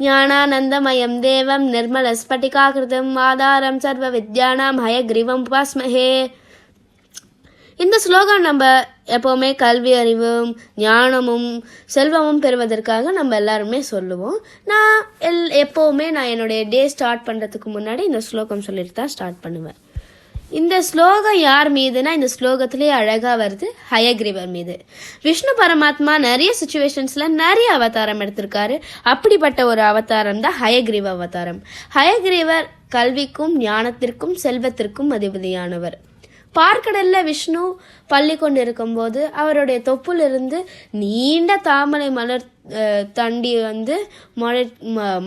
ஞானானந்தமயம் தேவம் நிர்மலஸ்பட்டிகாகிருதம் ஆதாரம் சர்வ வித்யானாம் ஹயக்ரீவம் உபாஸ்மஹே. இந்த ஸ்லோகம் நம்ம எப்போவுமே கல்வி அறிவும் ஞானமும் செல்வமும் பெறுவதற்காக நம்ம எல்லாருமே சொல்லுவோம். நான் எப்போவுமே என்னுடைய டே ஸ்டார்ட் பண்ணுறதுக்கு முன்னாடி இந்த ஸ்லோகம் சொல்லிட்டு தான் ஸ்டார்ட் பண்ணுவேன். இந்த ஸ்லோகம் யார் மீதுனா, இந்த ஸ்லோகத்திலே அழகாக வருது, ஹயக்ரீவர் மீது. விஷ்ணு பரமாத்மா நிறைய சுச்சுவேஷன்ஸில் நிறைய அவதாரம் எடுத்திருக்காரு. அப்படிப்பட்ட ஒரு அவதாரம் தான் ஹயக்ரீவ அவதாரம். ஹயக்ரீவர் கல்விக்கும் ஞானத்திற்கும் செல்வத்திற்கும் அதிபதியானவர். பார்க்கடல்ல விஷ்ணு பள்ளி கொண்டு இருக்கும்போது அவருடைய தொப்புலிருந்து நீண்ட தாமரை மலர் தண்டி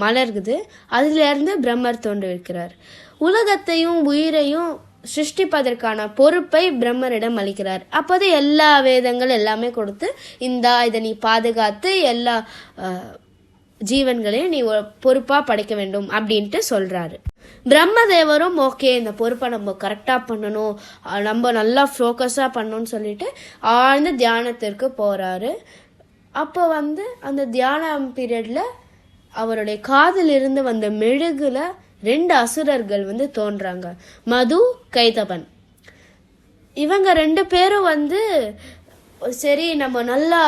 மலர்குது. அதிலிருந்து பிரம்மர் தோன்றிருக்கிறார். உலகத்தையும் உயிரையும் சிருஷ்டிப்பதற்கான பொறுப்பை பிரம்மரிடம் அளிக்கிறார். அப்போது எல்லா வேதங்கள் எல்லாமே கொடுத்து, இதை நீ பாதுகாத்து எல்லா ஜீவன்களையும் நீ பொறுப்பாக படைக்க வேண்டும் அப்படின்ட்டு சொல்கிறாரு. பிரம்மதேவரும் ஓகே, இந்த பொறுப்பை நம்ம கரெக்டாக பண்ணணும், நம்ம நல்லா ஃபோக்கஸாக பண்ணணும்னு சொல்லிட்டு ஆழ்ந்த தியானத்திற்கு போகிறாரு. அப்போ அந்த தியானம் பீரியடில் அவருடைய காதிலிருந்து வந்த மெழுகுல 2 அசுரர்கள் தோன்றாங்க, மது, கைதபன். இவங்க 2 பேரும் சரி நம்ம நல்லா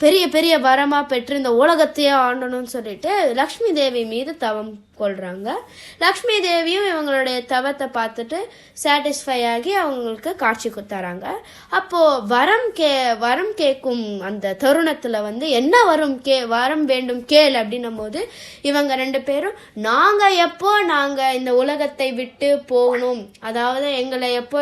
பெரிய பெரிய வரமா பெற்று இந்த உலகத்தையே ஆண்டணும்னு சொல்லிட்டு லக்ஷ்மி தேவி மீது தவம் கொள்றாங்க. லக்ஷ்மி தேவியும் இவங்களுடைய தவத்தை பார்த்துட்டு சாட்டிஸ்ஃபை ஆகி அவங்களுக்கு காட்சி கொடுத்தாராங்க. அப்போ வரம் கேட்கும் அந்த தருணத்துல என்ன வரம் வேண்டும் கேள் அப்படின்னும் போது இவங்க 2 பேரும் நாங்க இந்த உலகத்தை விட்டு போகணும், அதாவது எங்களை எப்போ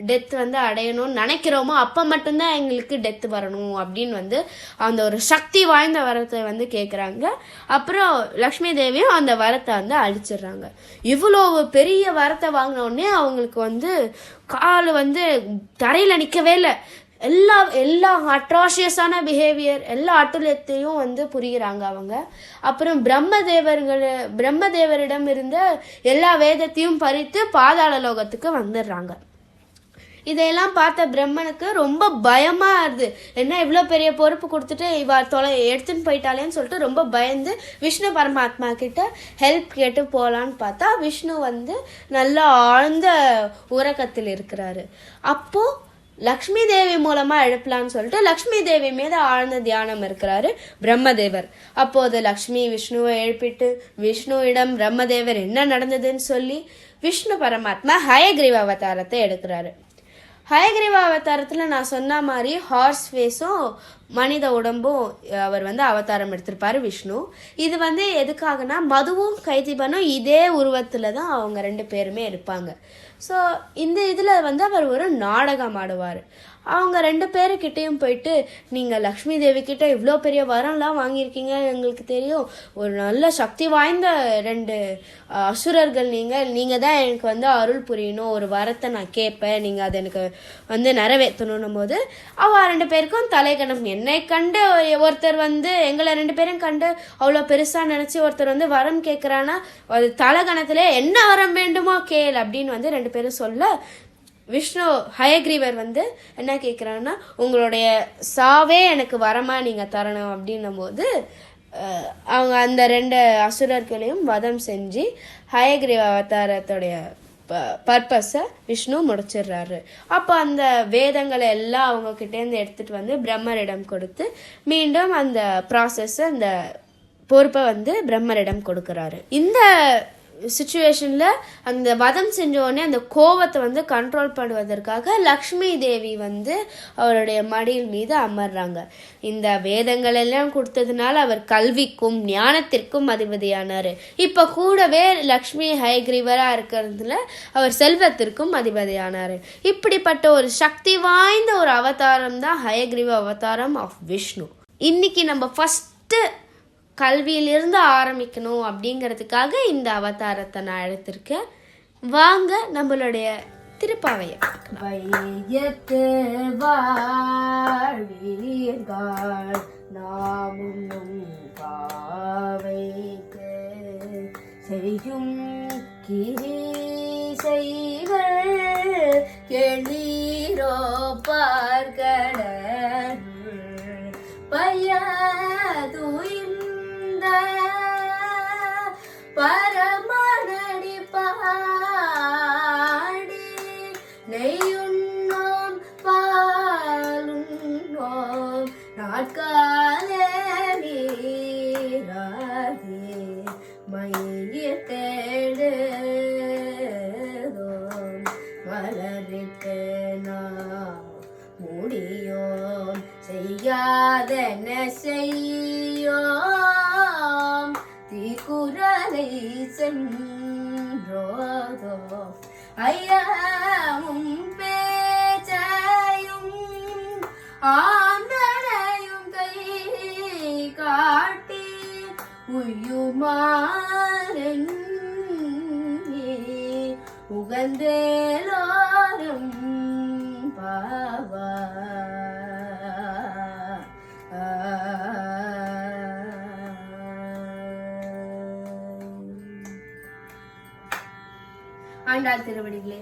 டெத் அடையணும்னு நினைக்கிறோமோ அப்ப மட்டும்தான் எங்களுக்கு டெத் வரணும் அப்படின்னு அந்த ஒரு சக்தி வாய்ந்த வரத்தை கேட்குறாங்க. அப்புறம் லக்ஷ்மி தேவியும் அந்த வரத்தை அழிச்சிடுறாங்க. இவ்வளவு பெரிய வரத்தை வாங்கினோடனே அவங்களுக்கு கால் தரையில நிக்கவே இல்லை. எல்லா அட்ராஷியஸான பிஹேவியர், எல்லா அட்டுழியத்தையும் புரிகிறாங்க அவங்க. அப்புறம் பிரம்மதேவரிடம் இருந்த எல்லா வேதத்தையும் பறித்து பாதாள லோகத்துக்கு வந்துடுறாங்க. இதையெல்லாம் பார்த்த பிரம்மனுக்கு ரொம்ப பயமா இருது. என்ன இவ்வளோ பெரிய பொறுப்பு கொடுத்துட்டு எடுத்துன்னு போயிட்டாலேன்னு சொல்லிட்டு ரொம்ப பயந்து விஷ்ணு பரமாத்மா கிட்ட ஹெல்ப் கேட்டு போகலான்னு பார்த்தா விஷ்ணு நல்லா ஆழ்ந்த உறக்கத்தில் இருக்கிறாரு. அப்போ லக்ஷ்மி தேவி மூலமா எழுப்பலான்னு சொல்லிட்டு லக்ஷ்மி தேவி மீது ஆழ்ந்த தியானம் இருக்கிறாரு பிரம்மதேவர். அப்போது லக்ஷ்மி விஷ்ணுவை எழுப்பிட்டு விஷ்ணுவிடம் பிரம்மதேவர் என்ன நடந்ததுன்னு சொல்லி விஷ்ணு பரமாத்மா ஹயக்ரீவ அவதாரத்தை எடுக்கிறாரு. ஹயக்ரீவ அவதாரத்தில் நான் சொன்ன மாதிரி ஹார்ஸ் ஃபேஸும் மனித உடம்பும் அவர் அவதாரம் எடுத்திருப்பாரு விஷ்ணு. இது எதுக்காகனா மதுவும் கைதிபனும் இதே உருவத்தில் தான் அவங்க 2 பேருமே இருப்பாங்க. ஸோ இந்த இதில் அவர் ஒரு நாடகம் ஆடுவார். அவங்க 2 பேருக்கிட்டையும் போயிட்டு, நீங்கள் லக்ஷ்மி தேவி கிட்ட இவ்வளோ பெரிய வரம்லாம் வாங்கியிருக்கீங்க, எங்களுக்கு தெரியும், ஒரு நல்ல சக்தி வாய்ந்த 2 அசுரர்கள் நீங்கள் தான் எனக்கு அருள் புரியணும், ஒரு வரத்தை நான் கேட்பேன், நீங்கள் அதை எனக்கு நிறைவேற்றணும் போது அவ 2 பேருக்கும் தலைகணம். என்னை கண்டு ஒருத்தர் எங்களை 2 பேரும் கண்டு அவ்வளோ பெருசாக நினச்சி ஒருத்தர் வரம் கேட்குறான்னா அது தலைகணத்திலே என்ன வரம் வேண்டுமோ கேள் அப்படின்னு 2 பேரும் சொல்ல விஷ்ணு ஹயக்ரீவர் என்ன கேட்குறாங்கன்னா, உங்களுடைய சாவே எனக்கு வரமா நீங்கள் தரணும் அப்படின்னும் போது அவங்க அந்த 2 அசுரர்களையும் வதம் செஞ்சு ஹயக்ரீவ அவதாரத்துடைய பர்பஸை விஷ்ணு முடிச்சிடுறாரு. அப்போ அந்த வேதங்களை எல்லாம் அவங்க கிட்டேருந்து எடுத்துகிட்டு பிரம்மரிடம் கொடுத்து மீண்டும் அந்த ப்ராசஸ்ஸை அந்த பொறுப்பை பிரம்மரிடம் கொடுக்குறாரு. இந்த சிச்சுவேஷனில் அந்த வதம் செஞ்சோடனே அந்த கோவத்தை கண்ட்ரோல் பண்ணுவதற்காக லக்ஷ்மி தேவி அவருடைய மடியில் மீது அமர்றாங்க. இந்த வேதங்கள் எல்லாம் கொடுத்ததுனால அவர் கல்விக்கும் ஞானத்திற்கும் அதிபதியானார். இப்போ கூடவே லக்ஷ்மி ஹயக்ரீவராக இருக்கிறதுல அவர் செல்வத்திற்கும் அதிபதியானார். இப்படிப்பட்ட ஒரு சக்தி வாய்ந்த ஒரு அவதாரம் தான் ஹயக்ரீவ அவதாரம் ஆஃப் விஷ்ணு. இன்னைக்கு நம்ம ஃபஸ்ட்டு கல்வியிலிருந்து ஆரம்பிக்கணும் அப்படிங்கிறதுக்காக இந்த அவதாரத்தை நான் எடுத்திருக்கேன். வாங்க நம்மளுடைய திருப்பாவையை வையத்து வாழ்வீர்கள் நாமும் பாவைக்கு செய்யும் கிரீசைகள் கேளீரோ பார்க்கடல் பையதுயின் பரமனடி பாடி நெய்யுண்ணோம் பாலுண்ணோம் நாட்காலே நீராகி மயிர் தேடுதோம் மலரிட்டு நாம் முடியோம் செய்யாதன செய்யோம் தீக்குறளை சென்றோதோ ஐயமும் பேச்சையும் ஆந்தனையும் கை காட்டி உய்யுமாறன் உகந்தேலோரும் பாவா ஆண்டாள் திருவடிகளே.